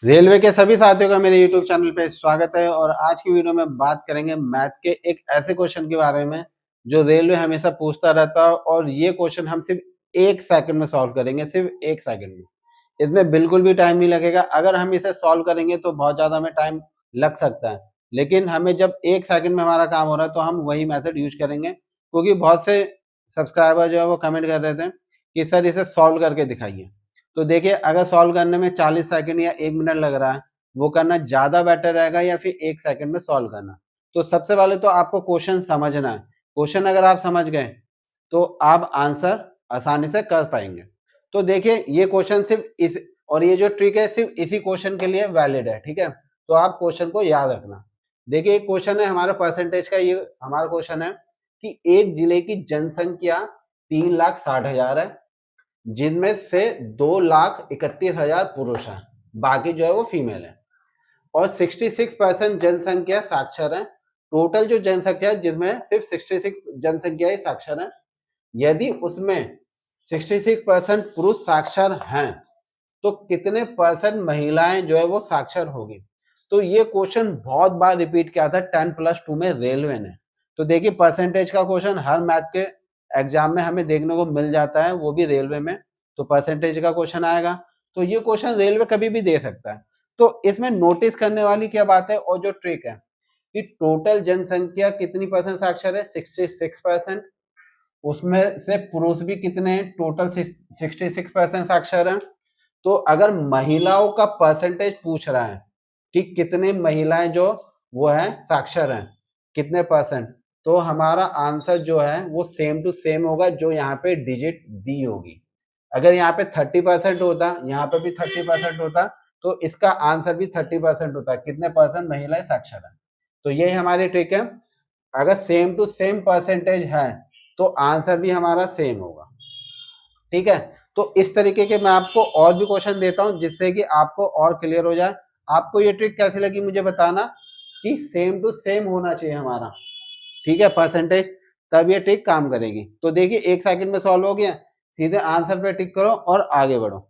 Railway के सभी साथियों का मेरे YouTube चैनल पे स्वागत है और आज की वीडियो में बात करेंगे मैथ के एक ऐसे क्वेश्चन के बारे में जो रेलवे हमेशा पूछता रहता है और ये क्वेश्चन हम सिर्फ 1 सेकंड में सॉल्व करेंगे, सिर्फ 1 सेकंड में। इसमें बिल्कुल भी टाइम नहीं लगेगा। अगर हम इसे सॉल्व करेंगे तो बहुत ज़्यादा हमें टाइम लग सकता है, लेकिन हमें जब 1 सेकंड में हमारा काम हो रहा है तो हम वही मेथड यूज़ करेंगे, क्योंकि बहुत से सब्सक्राइबर जो है वो कमेंट कर रहे थे कि सर इसे सॉल्व करके दिखाइए। तो देखिए, अगर सॉल्व करने में 40 सेकंड या 1 मिनट लग रहा है, वो करना ज़्यादा बेटर रहेगा या फिर 1 सेकंड में सॉल्व करना। तो सबसे पहले तो आपको क्वेश्चन समझना है। क्वेश्चन अगर आप समझ गए, तो आप आंसर आसानी से कर पाएँगे। तो देखिए, ये क्वेश्चन सिर्फ़ इस और ये जो ट्रिक है सिर्फ़ इसी क्वेश्चन के लिए वैलिड है, ठीक है? तो आप क्वेश्चन को याद रखना। देखिए, एक क्वेश्चन है हमारा परसेंटेज का, ये हमारा क्वेश्चन है कि एक जिले की जनसंख्या 3,60,000 है, जिनमें से 2,31,000 पुरुष हैं, बाकी जो है वो फीमेल है और 66% जनसंख्या साक्षर है। टोटल जो जनसंख्या है जिसमें सिर्फ 66 जनसंख्या ही साक्षर है। यदि उसमें 66% पुरुष साक्षर हैं, तो कितने परसेंट महिलाएं जो है वो साक्षर होगी? तो ये क्वेश्चन बहुत बार रिपीट किया था 10+2 में रेलवे ने। तो देखिए, परसेंटेज का क्वेश्चन हर मैथ के एग्जाम में हमें देखने को मिल जाता है, वो भी रेलवे में। तो परसेंटेज का क्वेश्चन आएगा, तो ये क्वेश्चन रेलवे कभी भी दे सकता है। तो इसमें नोटिस करने वाली क्या बात है और जो ट्रिक है कि टोटल जनसंख्या कितनी परसेंट साक्षर है? 66%। उसमें से पुरुष भी कितने हैं? टोटल 66% साक्षर हैं। तो अगर महिलाओं का परसेंटेज पूछ रहा है कि कितने महिलाएं जो वो है साक्षर हैं, कितने परसेंट, तो हमारा आंसर जो है वो सेम टू सेम होगा जो यहाँ पे डिजिट दी होगी। अगर यहाँ पे 30% होता, यहाँ पे भी 30% होता, तो इसका आंसर भी 30% होता। कितने परसेंट महिलाएं साक्षर हैं? तो यही हमारी ट्रिक है। अगर सेम टू सेम परसेंटेज है तो आंसर भी हमारा सेम होगा, ठीक है? तो इस तरीके के मैं आपको और भी क्वेश्चन देता हूं जिससे कि आपको और क्लियर हो जाए। आपको ये ट्रिक कैसी लगी मुझे बताना कि सेम टू सेम होना चाहिए हमारा, ठीक है, परसेंटेज, तब ये ट्रिक काम करेगी। तो देखिए, 1 सेकंड में सॉल्व हो गया। सीधे आंसर पे टिक करो और आगे बढ़ो।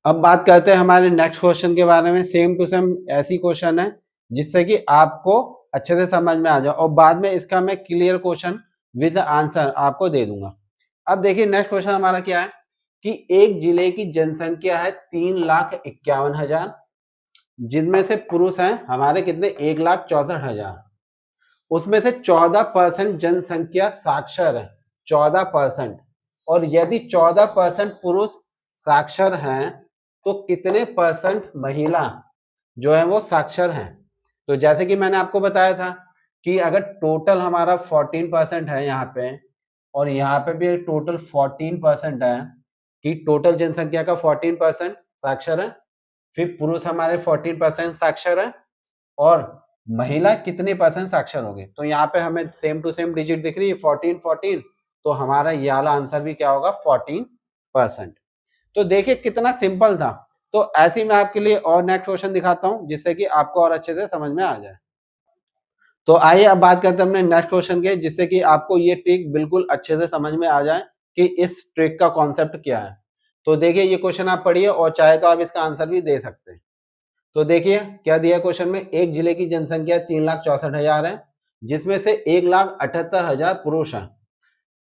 अब बात करते हैं हमारे नेक्स्ट क्वेश्चन के बारे में। सेम टू सेम ऐसी क्वेश्चन है जिससे कि आपको अच्छे से समझ में आ जाए और बाद में इसका मैं क्लियर क्वेश्चन विद आंसर आपको दे दूंगा। अब देखिए, नेक्स्ट क्वेश्चन हमारा क्या है कि एक जिले की जनसंख्या है 3,51,000, जिनमें से पुरुष हैं हमारे कितने? 1,64,000। उसमें से 14% जनसंख्या साक्षर है, 14%। और यदि 14% पुरुष साक्षर हैं, तो कितने परसेंट महिला जो है वो साक्षर हैं? तो जैसे कि मैंने आपको बताया था कि अगर टोटल हमारा 14% है यहाँ पे और यहाँ पे भी टोटल 14% है, कि टोटल जनसंख्या का 14% साक्षर है, फिर पुरुष हमारे 14% साक्षर है और महिला कितने परसेंट साक्षर होंगे? तो यहाँ पे हमें सेम टू सेम डिजिट दिख रही है 14 14, तो हमारा ये वाला आंसर भी क्या होगा? 14%। तो देखिए कितना सिंपल था। तो ऐसे ही मैं आपके लिए और नेक्स्ट क्वेश्चन दिखाता हूँ जिससे कि आपको और अच्छे से समझ में आ जाए। तो आइए अब बात करते हैं अपने नेक्स्ट क्वेश्चन के, जिससे कि आपको ये ट्रिक बिल्कुल अच्छे से समझ में आ जाए कि इस ट्रिक का कॉन्सेप्ट क्या है। तो देखिए, ये क्वेश्चन आप पढ़िए और चाहे तो आप इसका आंसर भी दे सकते हैं। तो देखिए क्या दिया क्वेश्चन में, एक जिले की जनसंख्या 3,64,000 है, जिसमें से 1,78,000 पुरुष हैं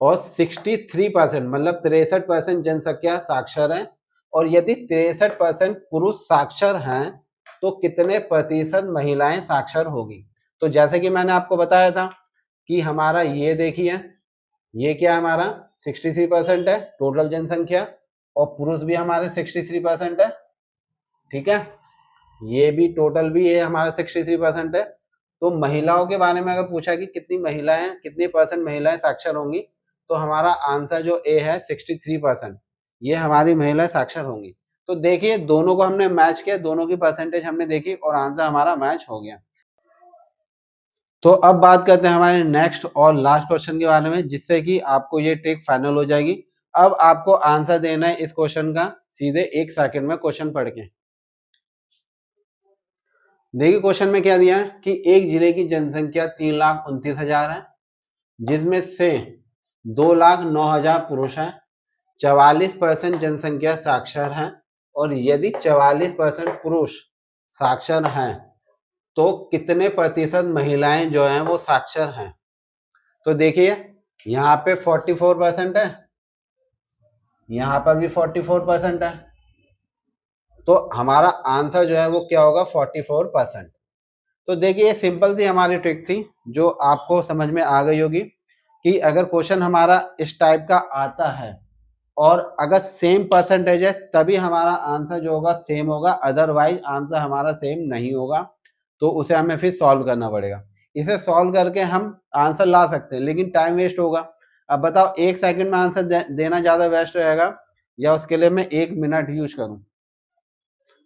और 63% मतलब 63% जनसंख्या साक्षर है। और यदि 63% पुरुष साक्षर हैं, तो कितने प्रतिशत महिलाएं साक्षर होगी? तो जैसे कि मैंने आपको बताया था कि हमारा ये देखिए, ये क्या है हमारा? 63% है टोटल जनसंख्या और पुरुष भी हमारे 63% है, ठीक है? ये भी टोटल भी ये हमारा 63% है। तो महिलाओं के बारे में अगर पूछा कि कितनी महिलाएं, कितनी परसेंट महिलाएं साक्षर होंगी, तो हमारा आंसर जो ए है 63%, ये हमारी महिलाएं साक्षर होंगी। तो देखिए, दोनों को हमने मैच किया, दोनों की परसेंटेज हमने देखी और आंसर हमारा मैच हो गया। तो अब बात करते हैं हमारे नेक्स्ट और लास्ट क्वेश्चन के बारे में, जिससे कि आपको ये ट्रिक फाइनल हो जाएगी। अब आपको आंसर देना है इस क्वेश्चन का सीधे 1 सेकंड में क्वेश्चन पढ़ के। देखिए क्वेश्चन में क्या दिया है कि एक जिले की जनसंख्या 3,29,000 है, जिसमें से 2,09,000 पुरुष हैं, 44% जनसंख्या साक्षर हैं और यदि 44% पुरुष साक्षर हैं तो कितने प्रतिशत महिलाएं जो हैं वो साक्षर हैं। तो देखिए यहाँ पे 44% है, यहाँ पर भी 44% है, तो हमारा आंसर जो है वो क्या होगा 44%। तो देखिए सिंपल सी हमारी ट्रिक थी जो आपको समझ में आ गई होगी कि अगर क्वेश्चन हमारा इस टाइप का आता है और अगर सेम परसेंटेज है तभी हमारा आंसर जो होगा सेम होगा, अदरवाइज आंसर हमारा सेम नहीं होगा। तो उसे हमें फिर सॉल्व करना पड़ेगा। इसे सॉल्व करके हम आंसर ला सकते हैं लेकिन टाइम वेस्ट होगा। अब बताओ 1 सेकंड में आंसर देना ज़्यादा बेस्ट रहेगा या उसके लिए मैं 1 मिनट यूज करूं।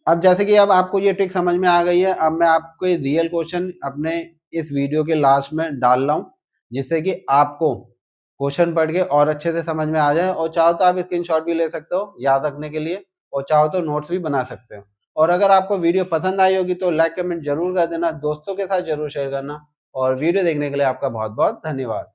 अब जैसे कि अब आपको ये ट्रिक समझ में आ गई है, अब मैं आपको ये रियल क्वेश्चन अपने इस वीडियो के लास्ट में डाल रहा हूँ जिससे कि आपको क्वेश्चन पढ़ के और अच्छे से समझ में आ जाए। और चाहो तो आप स्क्रीनशॉट भी ले सकते हो याद रखने के लिए, और चाहो तो नोट्स भी बना सकते हो। और अगर आपको वीडियो पसंद आई होगी तो लाइक कमेंट जरूर कर देना, दोस्तों के साथ जरूर शेयर करना। और वीडियो देखने के लिए आपका बहुत बहुत धन्यवाद।